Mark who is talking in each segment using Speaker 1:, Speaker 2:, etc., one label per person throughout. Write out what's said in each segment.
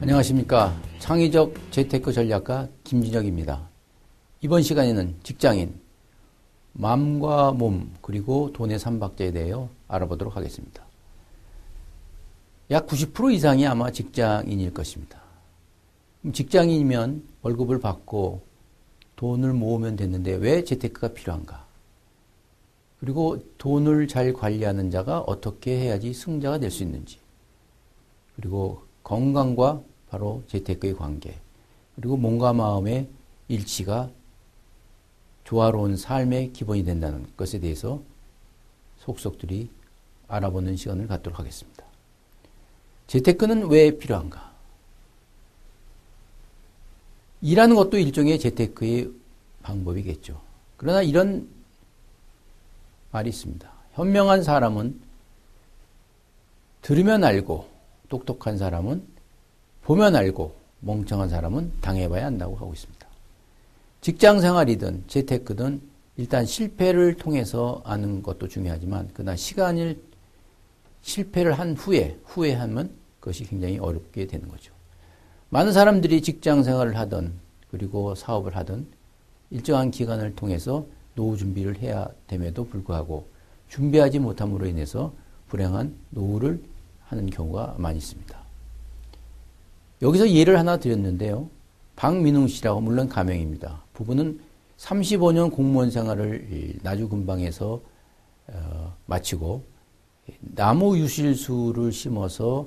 Speaker 1: 안녕하십니까. 창의적 재테크 전략가 김진혁입니다. 이번 시간에는 직장인, 마음과 몸 그리고 돈의 삼박자에 대해 알아보도록 하겠습니다. 약 90% 이상이 아마 직장인일 것입니다. 직장인이면 월급을 받고 돈을 모으면 됐는데 왜 재테크가 필요한가? 그리고 돈을 잘 관리하는 자가 어떻게 해야지 승자가 될 수 있는지, 그리고 건강과 바로 재테크의 관계, 그리고 몸과 마음의 일치가 조화로운 삶의 기본이 된다는 것에 대해서 속속들이 알아보는 시간을 갖도록 하겠습니다. 재테크는 왜 필요한가? 일하는 것도 일종의 재테크의 방법이겠죠. 그러나 이런 말이 있습니다. 현명한 사람은 들으면 알고, 똑똑한 사람은 보면 알고, 멍청한 사람은 당해봐야 한다고 하고 있습니다. 직장생활이든 재테크든 일단 실패를 통해서 아는 것도 중요하지만 그러나 실패를 한 후회하면 그것이 굉장히 어렵게 되는 거죠. 많은 사람들이 직장생활을 하든 그리고 사업을 하든 일정한 기간을 통해서 노후 준비를 해야 됨에도 불구하고 준비하지 못함으로 인해서 불행한 노후를 하는 경우가 많이 있습니다. 여기서 예를 하나 드렸는데요. 박민웅 씨라고, 물론 가명입니다. 부부는 35년 공무원 생활을 나주근방에서 마치고 나무 유실수를 심어서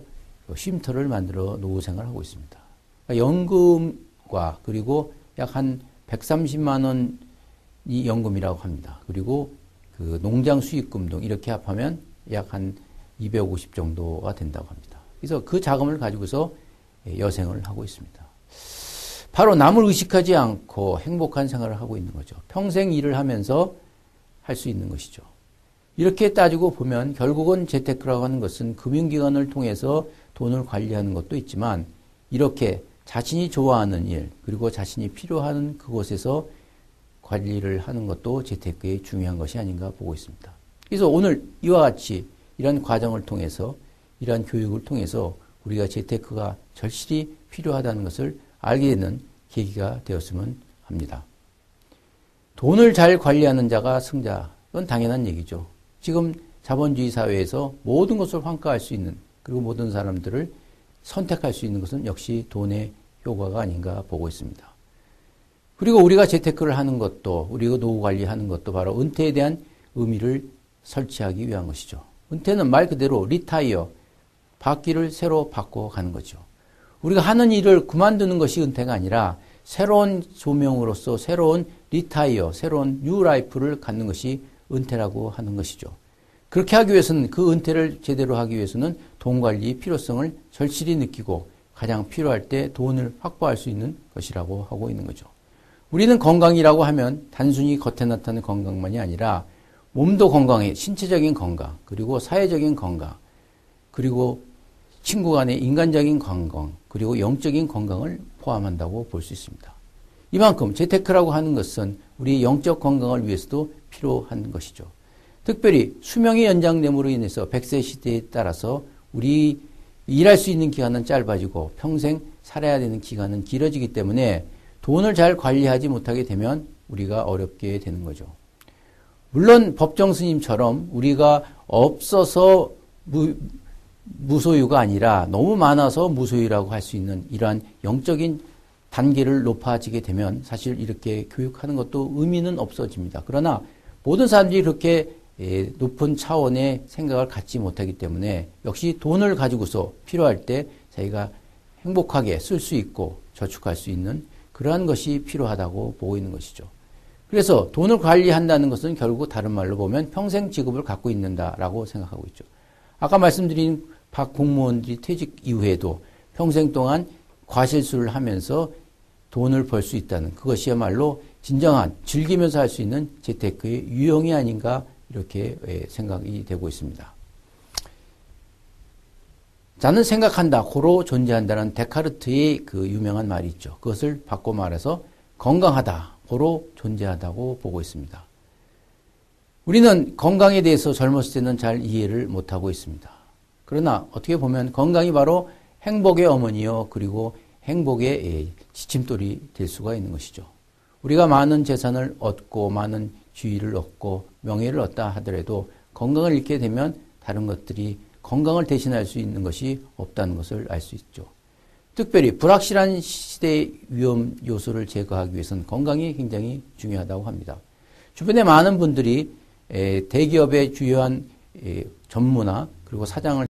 Speaker 1: 쉼터를 만들어 노후 생활을 하고 있습니다. 그러니까 연금과 그리고 약 한 130만 원이 연금이라고 합니다. 그리고 그 농장 수익금 등 이렇게 합하면 약 한 250 정도가 된다고 합니다. 그래서 그 자금을 가지고서 여생을 하고 있습니다. 바로 남을 의식하지 않고 행복한 생활을 하고 있는 거죠. 평생 일을 하면서 할 수 있는 것이죠. 이렇게 따지고 보면 결국은 재테크라고 하는 것은 금융기관을 통해서 돈을 관리하는 것도 있지만 이렇게 자신이 좋아하는 일 그리고 자신이 필요한 그곳에서 관리를 하는 것도 재테크의 중요한 것이 아닌가 보고 있습니다. 그래서 오늘 이와 같이 이런 과정을 통해서 이러한 교육을 통해서 우리가 재테크가 절실히 필요하다는 것을 알게 되는 계기가 되었으면 합니다. 돈을 잘 관리하는 자가 승자, 이건 당연한 얘기죠. 지금 자본주의 사회에서 모든 것을 환가할 수 있는, 그리고 모든 사람들을 선택할 수 있는 것은 역시 돈의 효과가 아닌가 보고 있습니다. 그리고 우리가 재테크를 하는 것도, 우리가 노후 관리하는 것도 바로 은퇴에 대한 의미를 설치하기 위한 것이죠. 은퇴는 말 그대로 리타이어, 바퀴를 새로 바꿔가는 거죠. 우리가 하는 일을 그만두는 것이 은퇴가 아니라 새로운 조명으로서 새로운 리타이어, 새로운 뉴 라이프를 갖는 것이 은퇴라고 하는 것이죠. 그렇게 하기 위해서는, 그 은퇴를 제대로 하기 위해서는 돈 관리의 필요성을 절실히 느끼고 가장 필요할 때 돈을 확보할 수 있는 것이라고 하고 있는 거죠. 우리는 건강이라고 하면 단순히 겉에 나타나는 건강만이 아니라 몸도 건강해, 신체적인 건강, 그리고 사회적인 건강, 그리고 친구 간의 인간적인 건강, 그리고 영적인 건강을 포함한다고 볼 수 있습니다. 이만큼 재테크라고 하는 것은 우리 영적 건강을 위해서도 필요한 것이죠. 특별히 수명이 연장됨으로 인해서 100세 시대에 따라서 우리 일할 수 있는 기간은 짧아지고 평생 살아야 되는 기간은 길어지기 때문에 돈을 잘 관리하지 못하게 되면 우리가 어렵게 되는 거죠. 물론 법정 스님처럼 우리가 없어서 무소유가 아니라 너무 많아서 무소유라고 할 수 있는 이러한 영적인 단계를 높아지게 되면 사실 이렇게 교육하는 것도 의미는 없어집니다. 그러나 모든 사람들이 그렇게 높은 차원의 생각을 갖지 못하기 때문에 역시 돈을 가지고서 필요할 때 자기가 행복하게 쓸 수 있고 저축할 수 있는 그러한 것이 필요하다고 보고 있는 것이죠. 그래서 돈을 관리한다는 것은 결국 다른 말로 보면 평생 직업을 갖고 있는다라고 생각하고 있죠. 아까 말씀드린 박 공무원들이 퇴직 이후에도 평생 동안 과실수를 하면서 돈을 벌 수 있다는 그것이야말로 진정한 즐기면서 할 수 있는 재테크의 유형이 아닌가 이렇게 생각이 되고 있습니다. 나는 생각한다, 고로 존재한다는 데카르트의 그 유명한 말이 있죠. 그것을 바꿔 말해서 건강하다, 고로 존재하다고 보고 있습니다. 우리는 건강에 대해서 젊었을 때는 잘 이해를 못하고 있습니다. 그러나 어떻게 보면 건강이 바로 행복의 어머니요, 그리고 행복의 지침돌이 될 수가 있는 것이죠. 우리가 많은 재산을 얻고 많은 지위를 얻고 명예를 얻다 하더라도 건강을 잃게 되면 다른 것들이 건강을 대신할 수 있는 것이 없다는 것을 알 수 있죠. 특별히 불확실한 시대의 위험 요소를 제거하기 위해서는 건강이 굉장히 중요하다고 합니다. 주변에 많은 분들이 대기업의 주요한 전무나 그리고 사장을